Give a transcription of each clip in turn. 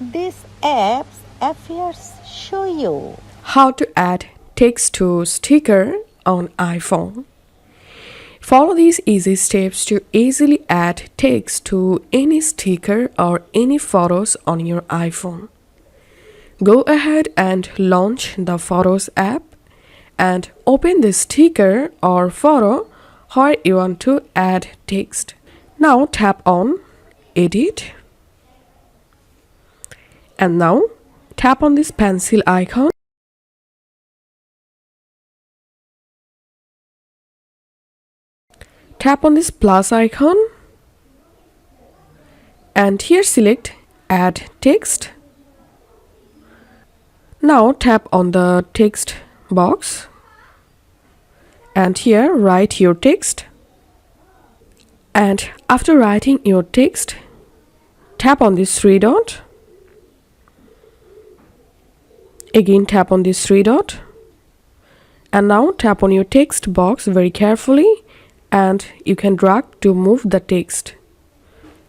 This app's appears show you How to add text to sticker on iPhone. Follow these easy steps to easily add text to any sticker or any photos on your iPhone. Go ahead and launch the Photos app and open the sticker or photo where you want to add text. Now tap on Edit and now tap on this pencil icon. Tap on this plus icon and here select Add Text. Now tap on the text box and here write your text. And after writing your text, tap on this three dot. Again tap on this three dot. And now tap on your text box very carefully and you can drag to move the text.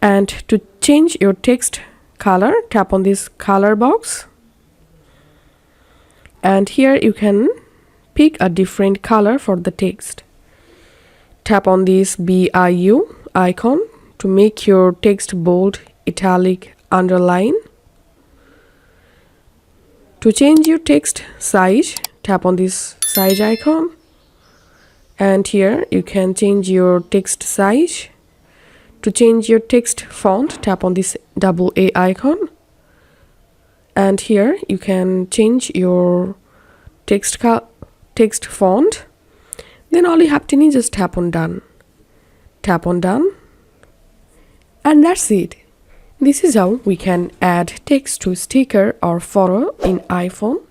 And to change your text color, tap on this color box. And here you can pick a different color for the text. Tap on this BIU icon to make your text bold, italic, underline. To change your text size, tap on this size icon. And here you can change your text size. To change your text font, tap on this AA icon. And here you can change your text font. Then all you have to do is just tap on done. Tap on done. And that's it. This is how we can add text to sticker or photo in iPhone.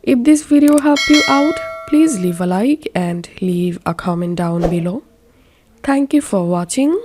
If this video helped you out, please leave a like and leave a comment down below. Thank you for watching.